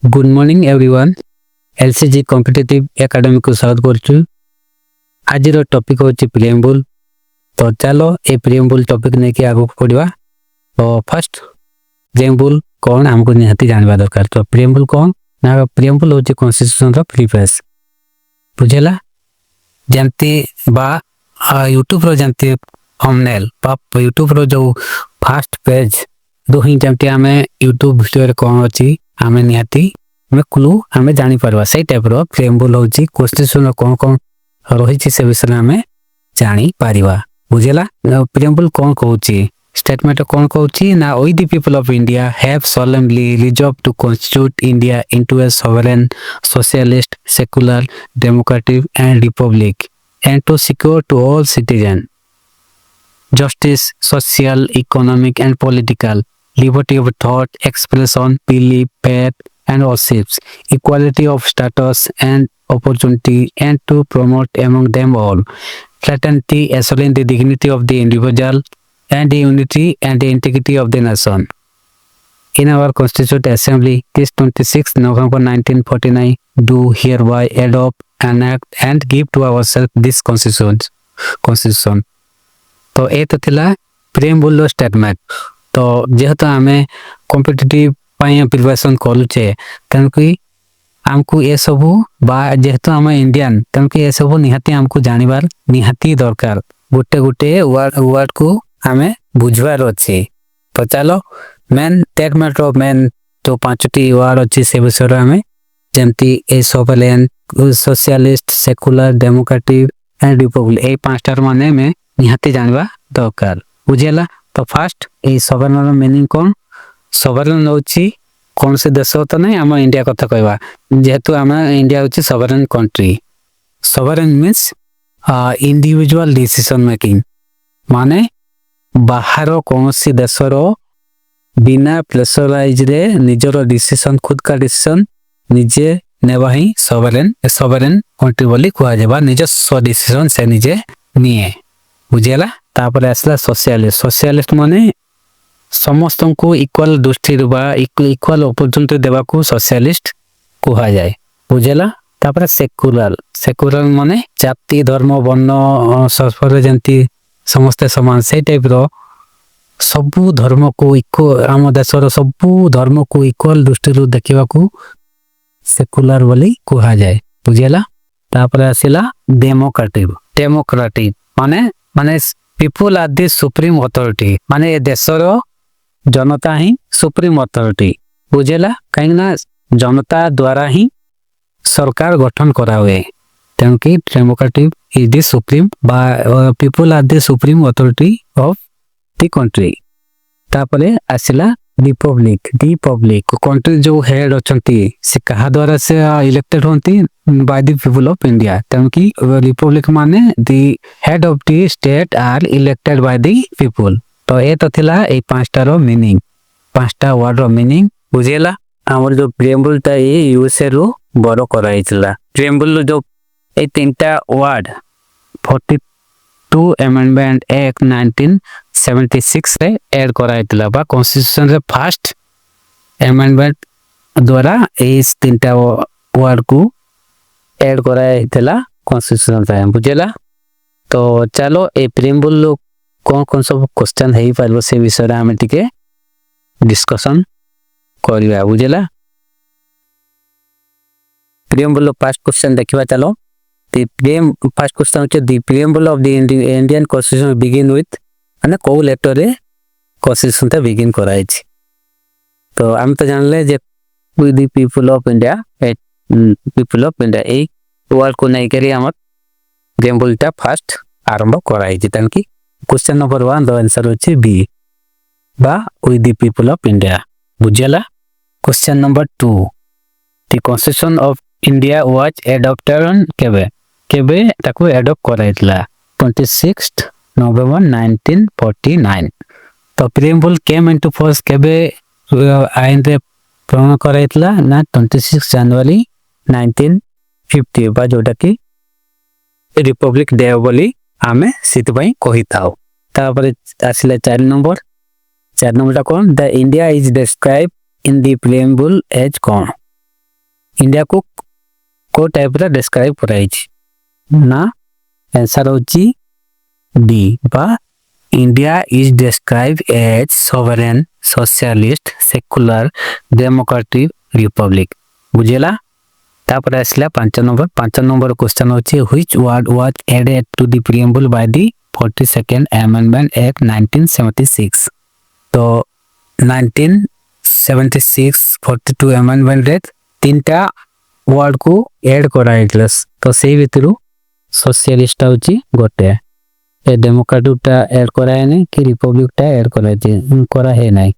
Good morning everyone. LCG competitive academy को स्वागत करछु। आज रो टॉपिक होची प्रीएम्बल। तो चलो ए प्रीएम्बल टॉपिक ने के आगो पढ़िबा। तो फर्स्ट प्रीएम्बल कोन हमको निहाती जानबा दरकार। तो प्रीएम्बल कोन ना प्रीएम्बल होची कॉन्स्टिट्यूशन रो प्रीफेस बुझेला जानती बा यूट्यूब रो जानती थंबनेल बा यूट्यूब रो जो फर्स्ट पेज दो ही जानती हमें यूट्यूब वीडियो रे कोन होची हमें निहाती हमें क्लू हमें जानी परवा सही टाइप रो प्रीएम्बल होची कॉन्स्टिट्यूशन रो कोन कोन रही छी से विषय हमें जानी पारिबा बुझेला। प्रीएम्बल कोन कहूची स्टेटमेंट कोन कहूची ना we the people of India have solemnly resolved to constitute India into a sovereign socialist secular democratic and republic and to secure to all citizens justice social economic and political liberty of thought expression belief faith and worships equality of status and opportunity and to promote among them all fraternity assuring the dignity of the individual and the unity and the integrity of the nation. In our Constituent Assembly, this 26th November 1949, do hereby adopt, enact, and give to ourselves this Constitution. तो ये तो थिला preamble statement. तो जेहेतु आमे competitive पाई preparation करूचे तनकि हमको ये सब बा जेहेतु आम इंडियन तनकि ये सब निहाती हमको जानिबार निहाती दरकार गोटे गोटे वर्ड को हमें बुझवार अच्छे। तो चलो मेन स्टेटमेंट रो मेन तो पांचटी वर्ड अच्छी से विषय हमें जमती ए sovereign socialist secular democratic and republic ए पांचटार माने में निहाती जानवा दरकार बुझेला। तो फर्स्ट ए सोवरेन रो मीनिंग कोन सोवरेन होची कौन से देश तो नहीं आम इंडिया कथा कहवा जेहेतु आम इंडिया होची sovereign country. Sovereign means individual decision making माने बाहर कौन सी देशर बिना प्रेशराइज रे निजर डिसीजन खुद का डिसीजन निजे नेबा ही सोवरेन कंट्री बोली कहा जाबा निज स्व डिसीजन से निजे निए बुझेला। तापर आसला सोशलिस्ट माने समस्त को इक्वल दृष्टि इक्वल अपॉर्चुनिटी देवा को सोशलिस्ट कहा जाए बुझेला। तापर सेकुलर माने जाति धर्म वर्ण संस्पर्श जंती समस्त समान से टाइप रो सबु धर्म को इक्वल आम देशर सबु धर्म को इक्वल दृष्टि देखा को सेकुलर बोली कहा जाए बुझेला। तापर आसिला डेमोक्रेटिक माने people are the supreme authority माने देशर जनता ही सुप्रीम अथॉरिटी बुझेला कहीं ना जनता द्वारा ही सरकार गठन करा हुए क्योंकि democratic is the supreme people are the supreme authority of the country. तापरे आसिला रिपब्लिक कंट्री जो हेड अछंती से कहा द्वारा से इलेक्टेड होंती by the people of India क्योंकि रिपब्लिक माने the head of the state are elected by the people. तो ये तो थिला ए पांचटा रो मीनिंग पांचटा वर्ड रो मीनिंग बुझेला। हमर जो प्रीएम्बल ता ये यूएसए रो बरो कराइतला प्रीएम्बल जो ए तीनटा वर्ड 42 अमेंडमेंट एक्ट 1976 रे ऐड कराइतला बा कॉन्स्टिट्यूशन रे फर्स्ट अमेंडमेंट द्वारा इस तीनटा वर्ड को ऐड कराइतला कॉन्स्टिट्यूशन रे बुझेला। तो चलो ए प्रीएम्बल कौन सब क्वेश्चन है पारबो से विषय हमें टिके डिस्कशन करबा बुझेला। प्रीएम्बल फर्स्ट क्वेश्चन देखिबा चलो फर्स्ट क्वेश्चन होचे the preamble of the Indian constitution begin with माने को लेटर रे कॉन्स्टिट्यूशन ता बिगिन कराई छी। तो हम तो जानले जे with the people of India ए वर्ड को नहीं करी हम प्रीएम्बल ता फर्स्ट आरंभ कराई छी तनकी क्वेश्चन नंबर 1 द आंसर होची बी बा with the people of India बुझेला। Question number 2 the constitution of India was adopted on केबे ताको एडॉप्ट कराइतला 26 नवंबर 1949। तो प्रीएम्बल केम इनटू फोर्स केबे आइन रे प्रमाण कराइतला ना 26 जनवरी 1950 बा जोटा कि रिपब्लिक डे बोली आमे सिति पई कहि थाओ। तापर आसिले 4 नंबर ता कोन the India is describe in the preamble as कोन इंडिया को टाइप रा डिस्क्राइब कराइछि ना आंसर होची डी बा India is described as sovereign socialist secular democratic republic बुझेला। तापर आसला 5 नंबर क्वेश्चन होची which word was added to the preamble by the 42nd amendment act 1976 तो 1976 42 अमेंडमेंट रे तीनटा वर्ड को ऐड कराइतला तो सेही भितरु सोशलिस्ट होची गोटे ए डेमोक्रेटिक टा ऐड कराय नै कि रिपब्लिक टा ऐड कराय करा है नै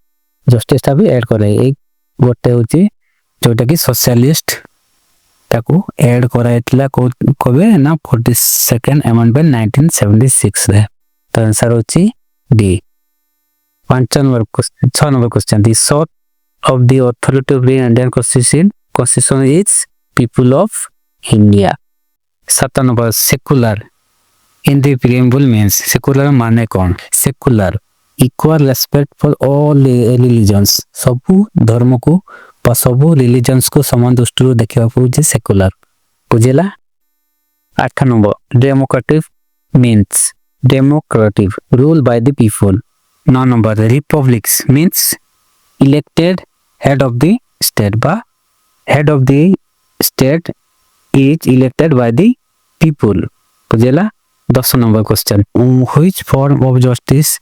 जस्टिस टा भी ऐड कराय एक गोटे होची जोटा कि सोशलिस्ट ताको ऐड करायतला कबे ना 42nd अमेंडमेंट 1976 रे तो आंसर होची D. 6 number question the source of the authority of the Indian constitution is people of India. 7 number secular in the preamble means secular माने कौन secular equal respect for all religions सबु धर्म को सबु religions को समान दृष्टि देखा पड़े सेकुलर बुझेला। 8 number democratic means democratic rule by the people. 9 number republics means elected head of the state बा head of the state is elected by the people बुझेला। 10 number question which form of justice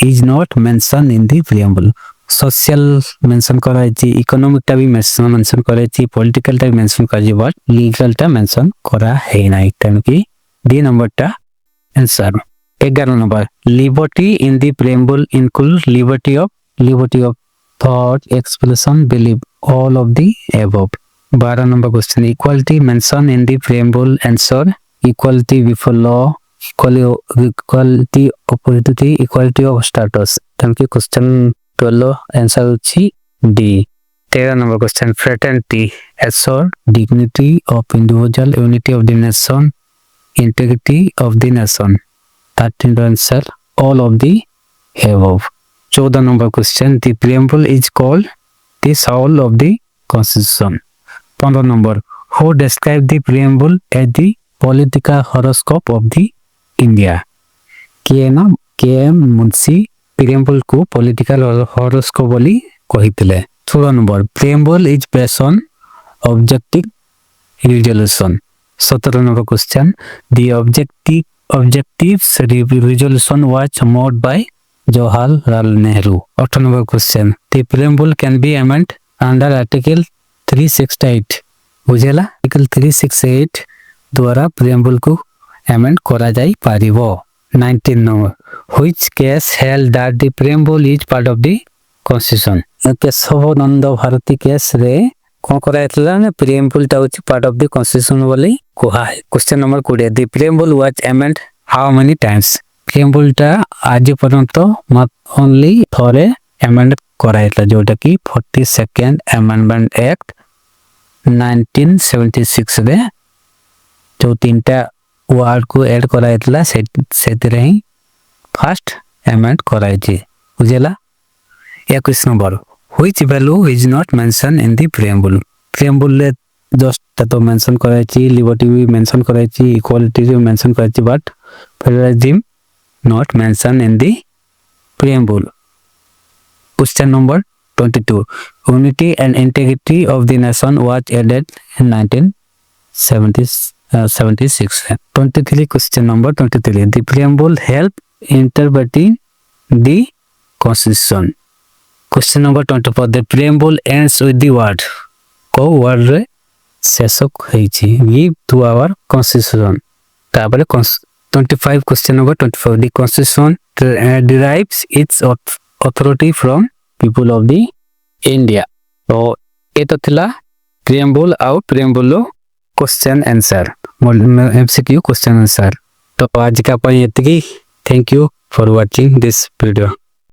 is not mention in the preamble social mention कराई छी economic टा भी mention कराई छी political टा भी मेंशन कराई बट लीगल टा मेंशन करा है ना टाइम की डी नंबर टा answer. 11 number liberty in the preamble include liberty of thought expression belief all of the above. 12 number question equality mention in the preamble answer equality before law equality opportunity equality of status time की question 12 answer होची D. 13 number question fraternity assure dignity of individual unity of the nation integrity of the nation 13 answer all of the above. 14 number question the preamble is called the soul of the constitution. 15 number who describe the preamble as the political horoscope of the India K M Munshi preamble को political horoscope बोली कहितले। 16 number preamble is based on objective resolution. 17 number question the objectives resolution was made by Jawaharlal Nehru. 18 number question the preamble can be amend under article 368 बुझेला article 368 द्वारा preamble को amend करा जाई पारिबो। 19 number which case held that the preamble is part of the constitution Kesavananda Bharati case रे कोन करायतला ने preamble टा होची पार्ट ऑफ द कॉन्स्टिट्यूशन बोली कोहा है। Question number 20 the preamble was amend how many times preamble टा आज पर्यंत ओनली थोरे अमेंड करायतला जोटा कि 42nd अमेंडमेंट एक्ट 1976 रे जो तीनटा वर्ड को ऐड करायतला सेतरे ही फर्स्ट अमेंड करायछि बुझेला। 21 number which value is not mention in the preamble preamble ले जस्ट तो मेंशन करायछि लिबर्टी भी मेंशन करायछि इक्वालिटी भी मेंशन करायछि but federalism not mention in the preamble. Question number 22 unity and integrity of the nation was added in 1976 23 question number 23 the preamble help interpreting the constitution। question number 24 the preamble ends with the word को word रे शेषक होईछि give to our constitution। तापर 25 question number 24 the constitution derives its authority from people of the India। तो ए तो थिला preamble आउ preamble लो question answer MCQ question answer. तो आज का thank you for watching this video.